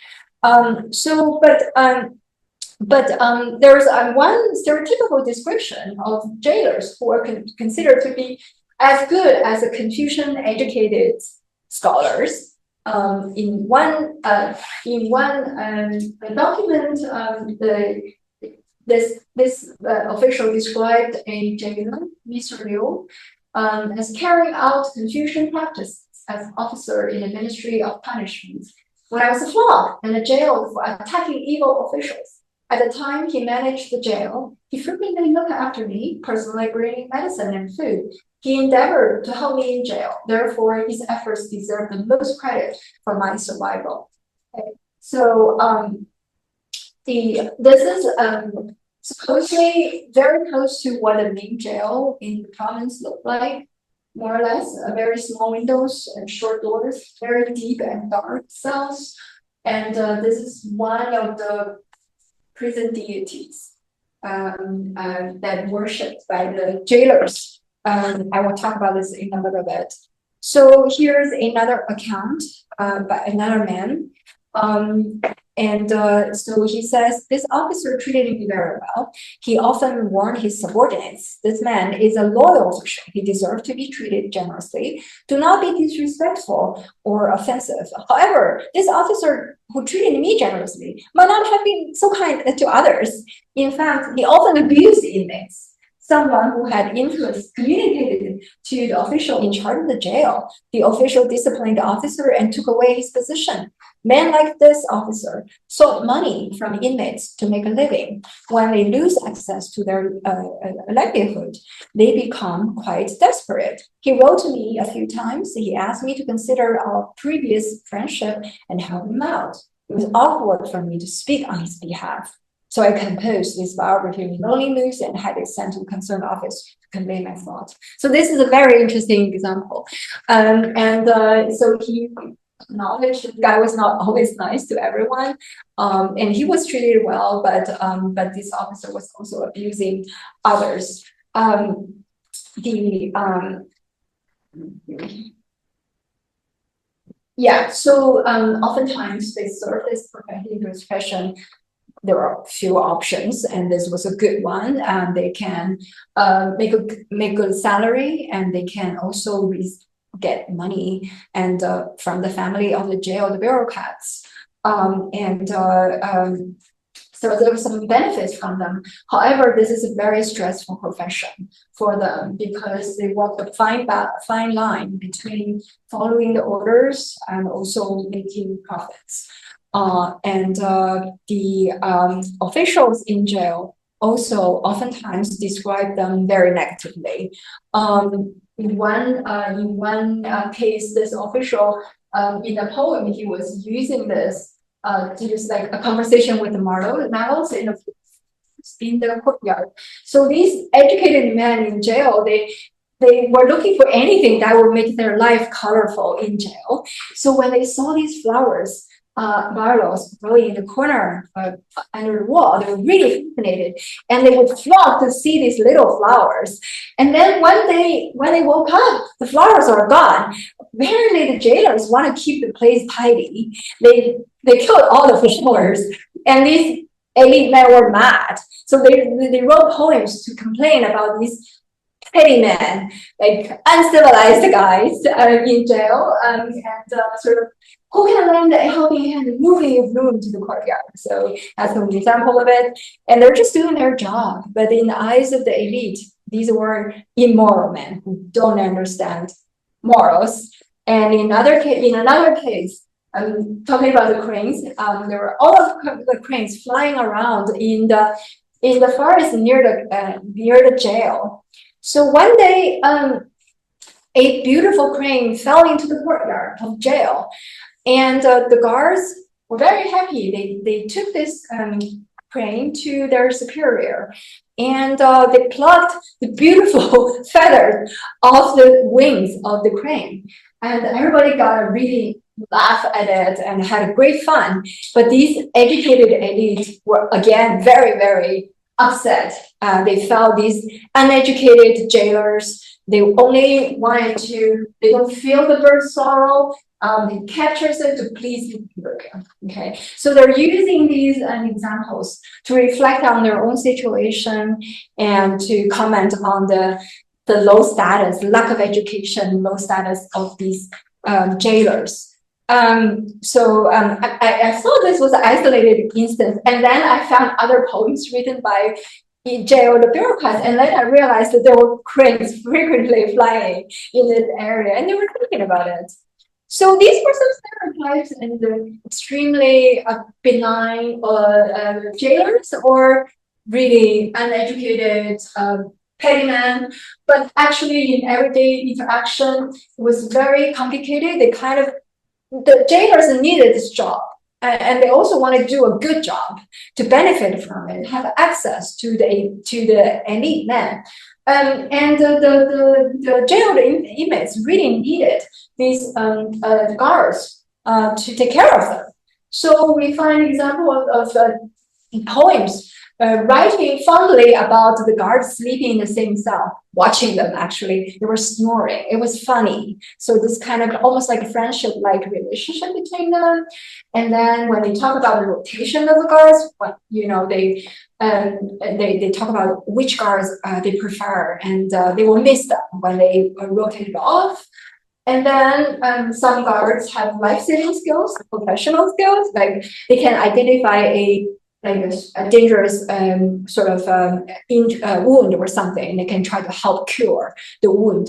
There's one stereotypical description of jailers who are considered to be as good as the Confucian-educated scholars. In one document, this official described a jailer, Mr. Liu, as carrying out Confucian practices as officer in the Ministry of Punishment. When I was flogged and jailed for attacking evil officials, at the time he managed the jail, he frequently looked after me, personally bringing medicine and food. He endeavored to help me in jail. Therefore, his efforts deserve the most credit for my survival. Okay. So this is supposedly very close to what a Ming jail in the province looked like, more or less. Very small windows and short doors, very deep and dark cells. And this is one of the prison deities that worshipped by the jailers. I will talk about this in a little bit. So here's another account by another man. So he says, this officer treated me very well. He often warned his subordinates. This man is a loyal official. He deserves to be treated generously. Do not be disrespectful or offensive. However, this officer who treated me generously might not have been so kind to others. In fact, he often abused inmates. Someone who had influence communicated to the official in charge of the jail. The official disciplined the officer and took away his position. Men like this officer sought money from inmates to make a living. When they lose access to their livelihood, they become quite desperate. He wrote to me a few times. He asked me to consider our previous friendship and help him out. It was awkward for me to speak on his behalf. So I composed this biography in lonely moods and had it sent to the concerned office to convey my thoughts. So this is a very interesting example. So he acknowledged the guy was not always nice to everyone, and he was treated well, but this officer was also abusing others. Oftentimes they serve this profession. There are few options, and this was a good one. They can make good salary, and they can also get money and from the family of the jail, the bureaucrats. So there are some benefits from them. However, this is a very stressful profession for them because they walk a fine line between following the orders and also making profits. The officials in jail also oftentimes describe them very negatively. In one case, this official in a poem, he was using this just like a conversation with the models in the courtyard. So these educated men in jail, they were looking for anything that would make their life colorful in jail. So when they saw these flowers, marlows growing in the corner under the wall, they were really fascinated, and they would flock to see these little flowers. And then one day, when they woke up, the flowers are gone. Apparently, the jailers want to keep the place tidy. They killed all the flowers, and these elite men were mad. So they wrote poems to complain about these petty men, like uncivilized guys in jail, and sort of who can lend a helping hand and moving a bloom to the courtyard. So that's an example of it. And they're just doing their job. But in the eyes of the elite, these were immoral men who don't understand morals. And in another case, talking about the cranes, there were all of the cranes flying around in the forest near the jail. So one day, a beautiful crane fell into the courtyard of jail, and the guards were very happy. They took this crane to their superior, and they plucked the beautiful feathers off the wings of the crane, and everybody got a really laugh at it and had a great fun. But these educated elite were again very, very upset. They felt these uneducated jailers, they only wanted to, they don't feel the bird's sorrow. They capture them to please the people. Okay, so they're using these examples to reflect on their own situation and to comment on the low status, lack of education, low status of these jailers. I thought this was an isolated instance, and then I found other poems written by jail the bureaucrats, and then I realized that there were cranes frequently flying in this area, and they were thinking about it. So these were some stereotypes and the extremely benign jailers, or really uneducated petty men. But actually, in everyday interaction, it was very complicated. The jailers needed this job, and they also want to do a good job to benefit from it, have access to the elite men. And the jailed inmates really needed these guards to take care of them. So we find examples of poems writing fondly about the guards sleeping in the same cell, watching them. Actually, they were snoring. It was funny. So this kind of almost like a friendship-like relationship between them. And then when they talk about the rotation of the guards, they talk about which guards they prefer, and they will miss them when they rotated off. And then some guards have life-saving skills, professional skills, like they can identify a dangerous wound or something, and they can try to help cure the wound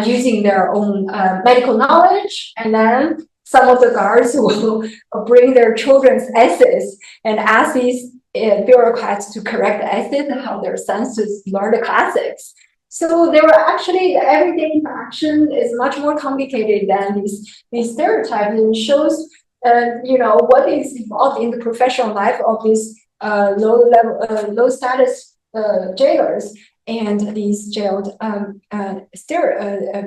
using their own medical knowledge. And then some of the guards will bring their children's essays and ask these bureaucrats to correct the essays and help their sons to learn the classics. So there were actually, the everyday interaction is much more complicated than these stereotypes, and shows what is involved in the professional life of these low status jailers and these jailed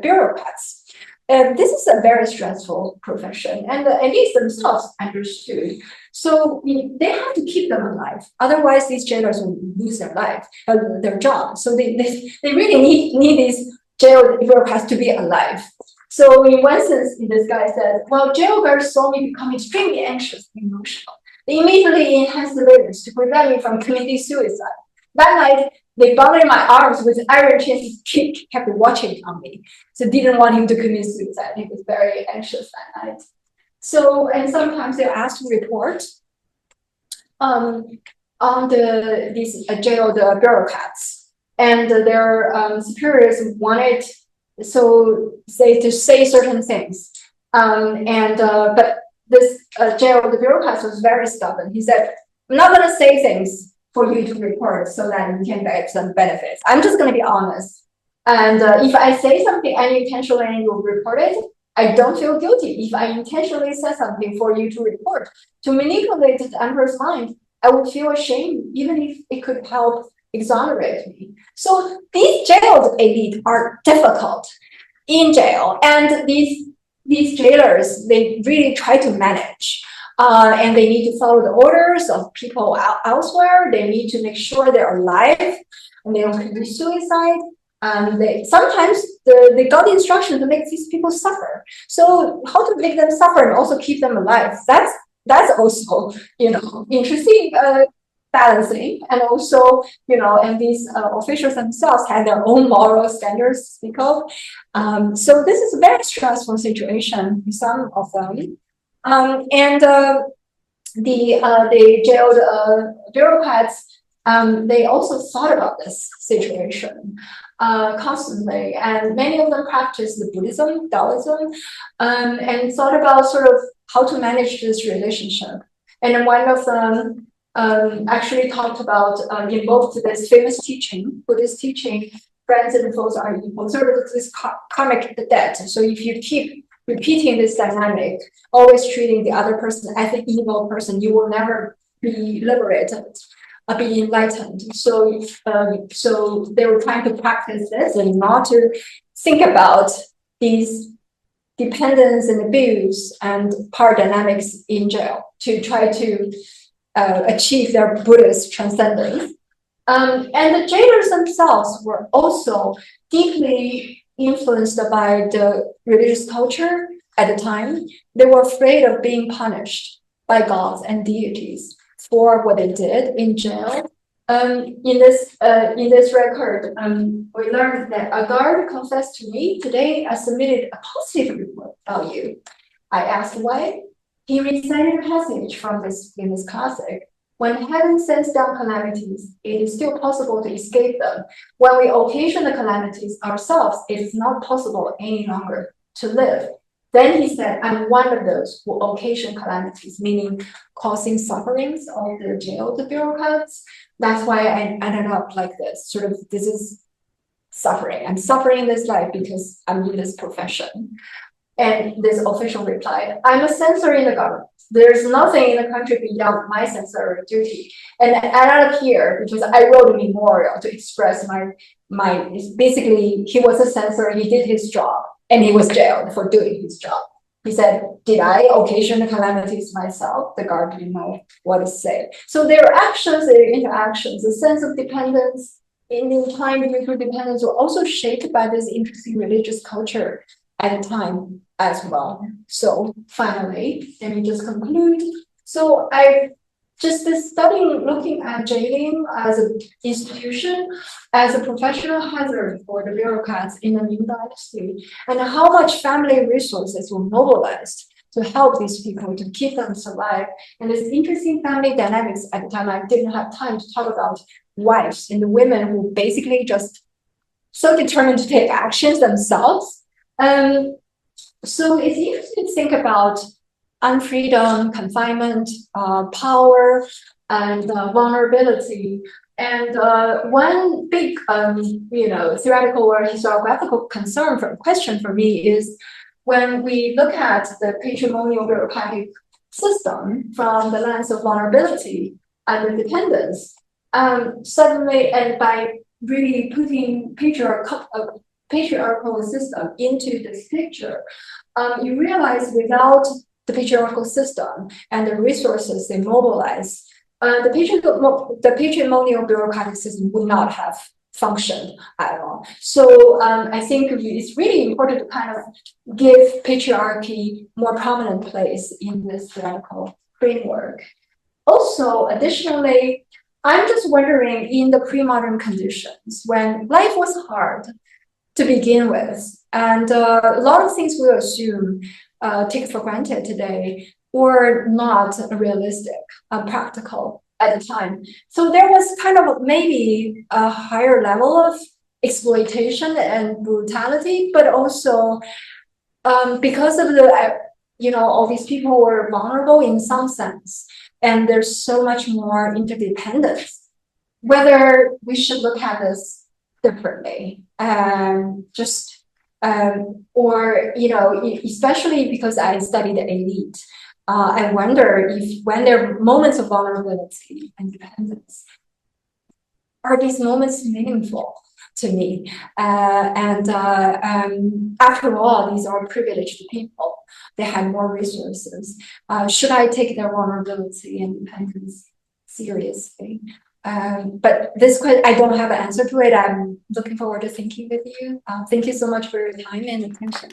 bureaucrats. This is a very stressful profession, and the elites themselves understood. So they have to keep them alive. Otherwise, these jailers will lose their job. So they really need these jailed bureaucrats to be alive. So in one sense, this guy said, well, jail guards saw me become extremely anxious and emotional. They immediately enhanced surveillance to prevent me from committing suicide. That night, they bound my arms with iron chains, kept watching on me. So didn't want him to commit suicide. He was very anxious that night. So, and sometimes they're asked to report on these jailed bureaucrats. And their superiors wanted to say certain things, but this jailed bureaucrat was very stubborn. He said, "I'm not going to say things for you to report so that you can get some benefits. I'm just going to be honest. And if I say something unintentionally and you report it, I don't feel guilty if I intentionally said something for you to report. To manipulate the emperor's mind, I would feel ashamed, even if it could help exonerate me. So these jailed elite are difficult in jail, and these jailors, they really try to manage. And they need to follow the orders of people elsewhere. They need to make sure they're alive and they don't commit suicide. Sometimes they got the instruction to make these people suffer. So how to make them suffer and also keep them alive? That's also interesting balancing, and also and these officials themselves had their own moral standards to speak of. So this is a very stressful situation for some of them. The jailed bureaucrats, they also thought about this situation constantly, and many of them practiced the Buddhism, Taoism, and thought about sort of how to manage this relationship. And one of them actually talked about invoked this famous teaching, Buddhist teaching, friends and foes are equal, sort of this karmic debt. So if you keep repeating this dynamic, always treating the other person as an evil person, you will never be liberated, be enlightened. So, so they were trying to practice this and not to think about these dependence and abuse and power dynamics in jail to try to achieve their Buddhist transcendence. And the jailers themselves were also deeply influenced by the religious culture at the time. They were afraid of being punished by gods and deities for what they did in jail. In this record, we learned that a guard confessed to me, "Today I submitted a positive report about you." I asked why. He recited a passage from this famous classic. "When heaven sends down calamities, it is still possible to escape them. When we occasion the calamities ourselves, it is not possible any longer to live." Then he said, "I'm one of those who occasion calamities," meaning causing sufferings of the jailed bureaucrats. That's why I ended up like this. Sort of, this is suffering. I'm suffering in this life because I'm in this profession. And this official replied, "I'm a censor in the government. There's nothing in the country beyond my censorial duty." And I ended up here because I wrote a memorial to express my basically, he was a censor, he did his job, and he was jailed for doing his job. He said, "Did I occasion the calamities myself?" The guard didn't know what to say. So their actions, their interactions, the sense of dependence in time mutual dependence were also shaped by this interesting religious culture at the time as well. So finally, let me just conclude. So I just studying, looking at jailing as an institution, as a professional hazard for the bureaucrats in the Ming Dynasty, and how much family resources were mobilized to help these people, to keep them alive. And this interesting family dynamics at the time, I didn't have time to talk about wives and the women who basically just so determined to take actions themselves. So it's interesting to think about unfreedom, confinement, power, and vulnerability. And one big, theoretical or historiographical question for me is when we look at the patrimonial bureaucratic system from the lens of vulnerability and dependence, suddenly, and by really putting patriarchal system into this picture, you realize without the patriarchal system and the resources they mobilize, the patrimonial bureaucratic system would not have functioned at all. So I think it's really important to kind of give patriarchy more prominent place in this theoretical framework. Also, additionally, I'm just wondering, in the pre-modern conditions, when life was hard to begin with, and a lot of things we assume, take for granted today, were not realistic, practical at the time. So there was kind of maybe a higher level of exploitation and brutality, but also because of the, all these people were vulnerable in some sense, and there's so much more interdependence. Whether we should look at this differently and just Or, especially because I studied the elite, I wonder if when there are moments of vulnerability and dependence, are these moments meaningful to me? After all, these are privileged people. They have more resources. Should I take their vulnerability and dependence seriously? But this question, I don't have an answer to it. I'm looking forward to thinking with you. Thank you so much for your time and attention.